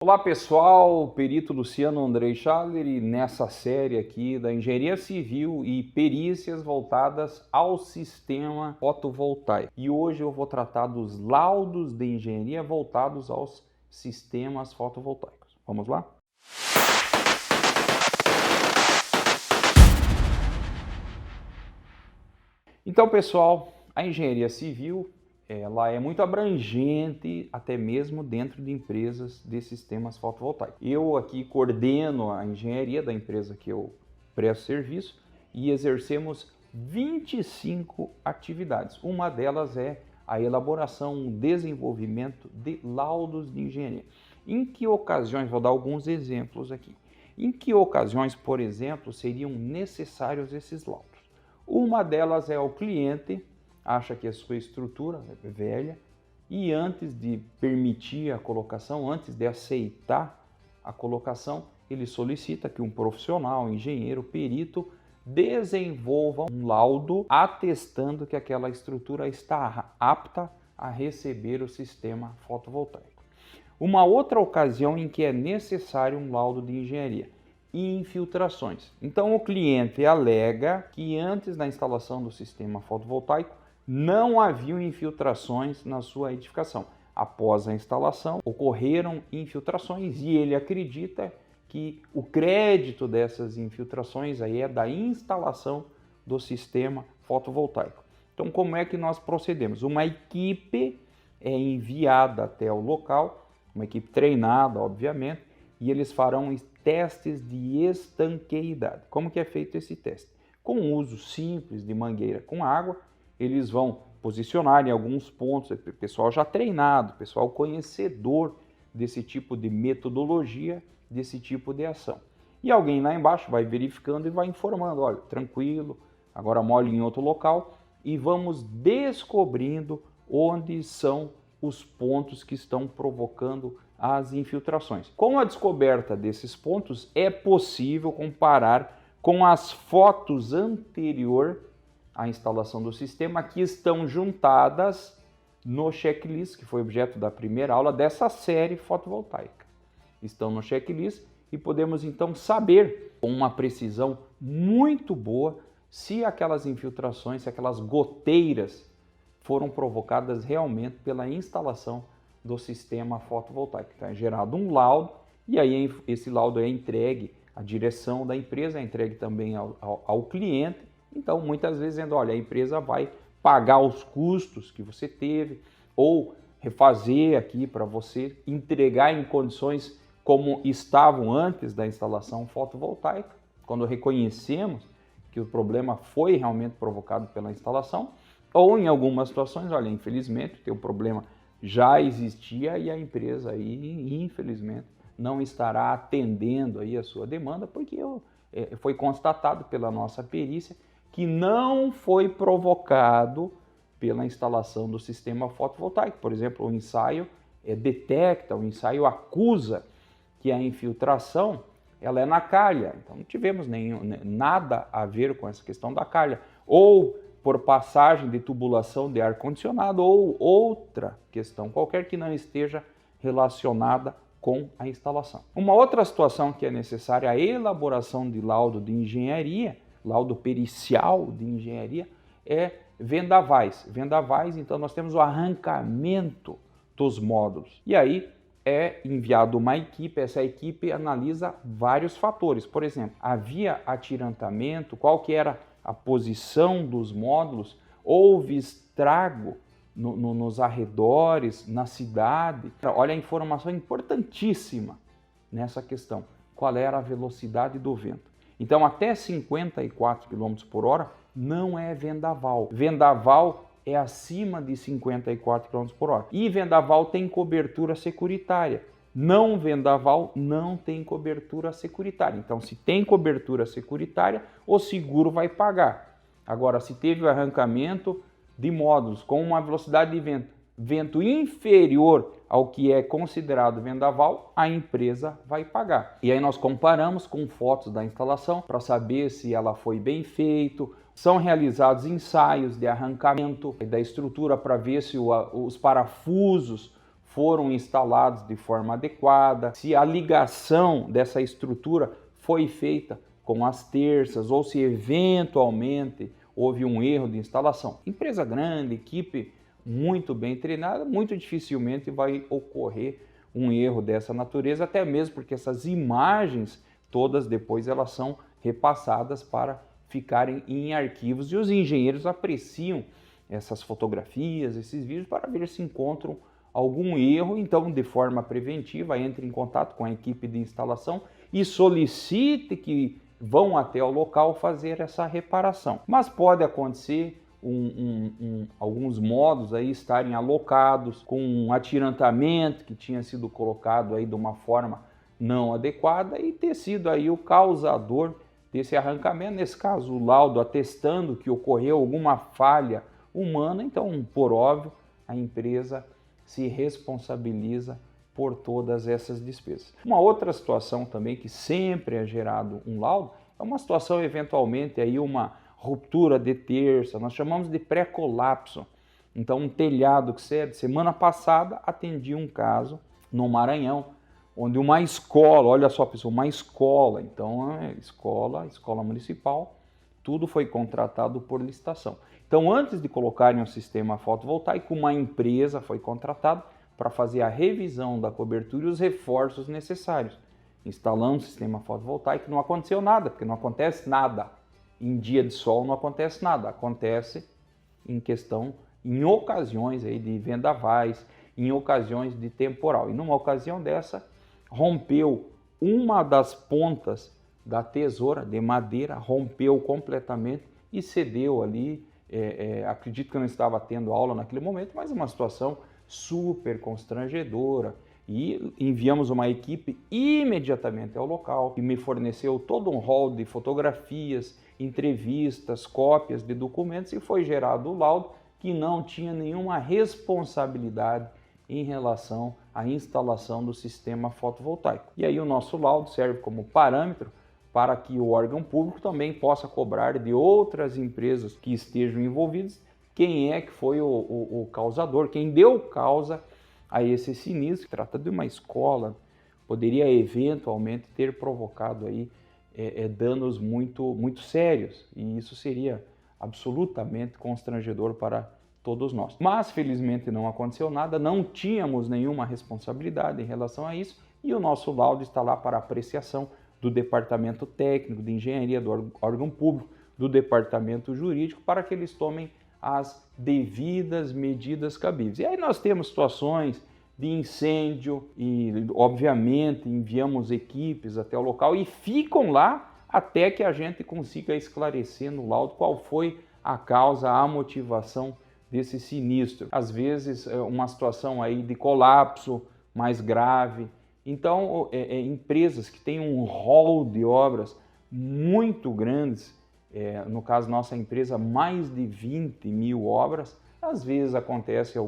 Olá pessoal, perito Luciano Andrei Schaller e nessa série aqui da Engenharia Civil e perícias voltadas ao sistema fotovoltaico. E hoje eu vou tratar dos laudos de engenharia voltados aos sistemas fotovoltaicos. Vamos lá? Então pessoal, a engenharia civil ela é muito abrangente, até mesmo dentro de empresas de sistemas fotovoltaicos. Eu aqui coordeno a engenharia da empresa que eu presto serviço e exercemos 25 atividades. Uma delas é a elaboração, o desenvolvimento de laudos de engenharia. Em que ocasiões, vou dar alguns exemplos aqui. Em que ocasiões, por exemplo, seriam necessários esses laudos? Uma delas é o cliente acha que a sua estrutura é velha e antes de permitir a colocação, antes de aceitar a colocação, ele solicita que um profissional, engenheiro, perito, desenvolva um laudo atestando que aquela estrutura está apta a receber o sistema fotovoltaico. Uma outra ocasião em que é necessário um laudo de engenharia: infiltrações. Então o cliente alega que antes da instalação do sistema fotovoltaico não haviam infiltrações na sua edificação. Após a instalação, ocorreram infiltrações e ele acredita que o crédito dessas infiltrações aí é da instalação do sistema fotovoltaico. Então, como é que nós procedemos? Uma equipe é enviada até o local, uma equipe treinada, obviamente, e eles farão testes de estanqueidade. Como que é feito esse teste? Com o uso simples de mangueira com água, eles vão posicionar em alguns pontos, pessoal já treinado, pessoal conhecedor desse tipo de metodologia, desse tipo de ação. E alguém lá embaixo vai verificando e vai informando, olha, tranquilo, agora molhe em outro local e vamos descobrindo onde são os pontos que estão provocando as infiltrações. Com a descoberta desses pontos, é possível comparar com as fotos anteriores à instalação do sistema que estão juntadas no checklist, que foi objeto da primeira aula dessa série fotovoltaica. Estão no checklist e podemos então saber com uma precisão muito boa se aquelas infiltrações, se aquelas goteiras foram provocadas realmente pela instalação do sistema fotovoltaico. Então é gerado um laudo e aí esse laudo é entregue à direção da empresa, é entregue também ao cliente. Então muitas vezes dizendo, olha, a empresa vai pagar os custos que você teve ou refazer aqui para você entregar em condições como estavam antes da instalação fotovoltaica, quando reconhecemos que o problema foi realmente provocado pela instalação, ou em algumas situações, olha, infelizmente, que o problema já existia e a empresa aí, infelizmente, não estará atendendo aí a sua demanda, porque foi constatado pela nossa perícia que não foi provocado pela instalação do sistema fotovoltaico. Por exemplo, o ensaio detecta, o ensaio acusa que a infiltração ela é na calha, então não tivemos nada a ver com essa questão da calha, ou por passagem de tubulação de ar-condicionado ou outra questão qualquer que não esteja relacionada com a instalação. Uma outra situação que é necessária é a elaboração de laudo de engenharia, laudo pericial de engenharia, é vendavais. Vendavais, então nós temos o arrancamento dos módulos. E aí é enviado uma equipe, essa equipe analisa vários fatores. Por exemplo, havia atirantamento, qual que era a posição dos módulos, houve estrago nos arredores, na cidade. Olha a informação importantíssima nessa questão, qual era a velocidade do vento. Então até 54 km por hora não é vendaval. Vendaval é acima de 54 km por hora. E vendaval tem cobertura securitária. Não vendaval não tem cobertura securitária. Então, se tem cobertura securitária, o seguro vai pagar. Agora, se teve o arrancamento de módulos com uma velocidade de vento inferior ao que é considerado vendaval, a empresa vai pagar. E aí nós comparamos com fotos da instalação para saber se ela foi bem feita. São realizados ensaios de arrancamento da estrutura para ver se os parafusos foram instalados de forma adequada, se a ligação dessa estrutura foi feita com as terças ou se eventualmente houve um erro de instalação. Empresa grande, equipe muito bem treinada, muito dificilmente vai ocorrer um erro dessa natureza, até mesmo porque essas imagens todas depois elas são repassadas para ficarem em arquivos e os engenheiros apreciam essas fotografias, esses vídeos para ver se encontram algum erro. Então, de forma preventiva, entre em contato com a equipe de instalação e solicite que vão até o local fazer essa reparação. Mas pode acontecer alguns modos aí estarem alocados com um atirantamento que tinha sido colocado aí de uma forma não adequada e ter sido aí o causador desse arrancamento, nesse caso o laudo atestando que ocorreu alguma falha humana. Então, por óbvio, a empresa se responsabiliza por todas essas despesas. Uma outra situação também que sempre é gerado um laudo é uma situação eventualmente aí uma ruptura de terça, nós chamamos de pré-colapso. Então, um telhado que semana passada atendi um caso no Maranhão, onde uma escola, olha só pessoal, uma escola, então escola municipal, tudo foi contratado por licitação. Então, antes de colocarem um sistema fotovoltaico, uma empresa foi contratada para fazer a revisão da cobertura e os reforços necessários. Instalamos o sistema fotovoltaico, não aconteceu nada, porque não acontece nada. Em dia de sol não acontece nada, acontece em ocasiões aí de vendavais, em ocasiões de temporal. E numa ocasião dessa, rompeu uma das pontas da tesoura de madeira, rompeu completamente e cedeu ali. Acredito que eu não estava tendo aula naquele momento, mas uma situação super constrangedora. E enviamos uma equipe imediatamente ao local, que me forneceu todo um rol de fotografias, entrevistas, cópias de documentos e foi gerado o laudo que não tinha nenhuma responsabilidade em relação à instalação do sistema fotovoltaico. E aí o nosso laudo serve como parâmetro para que o órgão público também possa cobrar de outras empresas que estejam envolvidas quem é que foi o causador, quem deu causa a esse sinistro. Trata de uma escola, poderia eventualmente ter provocado aí danos muito sérios e isso seria absolutamente constrangedor para todos nós. Mas felizmente não aconteceu nada, não tínhamos nenhuma responsabilidade em relação a isso e o nosso laudo está lá para apreciação do departamento técnico de engenharia do órgão público, do departamento jurídico, para que eles tomem as devidas medidas cabíveis. E aí nós temos situações de incêndio e, obviamente, enviamos equipes até o local e ficam lá até que a gente consiga esclarecer no laudo qual foi a causa, a motivação desse sinistro. Às vezes, uma situação aí de colapso mais grave. Então, empresas que têm um rol de obras muito grandes, no caso nossa empresa, mais de 20 mil obras, às vezes acontece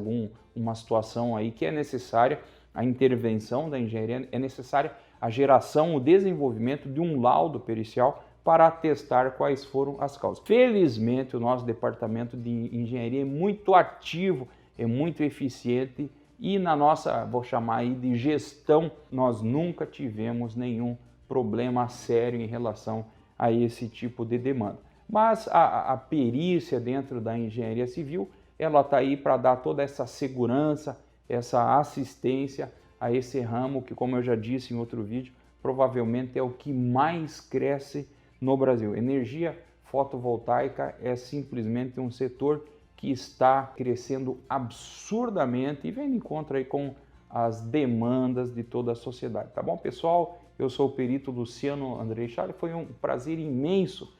uma situação aí que é necessária a intervenção da engenharia, é necessária a geração, o desenvolvimento de um laudo pericial para atestar quais foram as causas. Felizmente, o nosso departamento de engenharia é muito ativo, é muito eficiente e na nossa, vou chamar aí de gestão, nós nunca tivemos nenhum problema sério em relação a esse tipo de demanda. Mas a perícia dentro da engenharia civil, ela está aí para dar toda essa segurança, essa assistência a esse ramo que, como eu já disse em outro vídeo, provavelmente é o que mais cresce no Brasil. Energia fotovoltaica é simplesmente um setor que está crescendo absurdamente e vem de encontro aí com as demandas de toda a sociedade. Tá bom, pessoal? Eu sou o perito Luciano Andrei Charles. Foi um prazer imenso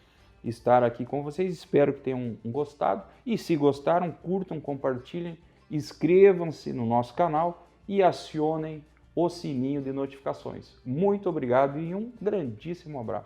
estar aqui com vocês. Espero que tenham gostado. E se gostaram, curtam, compartilhem, inscrevam-se no nosso canal e acionem o sininho de notificações. Muito obrigado e um grandíssimo abraço.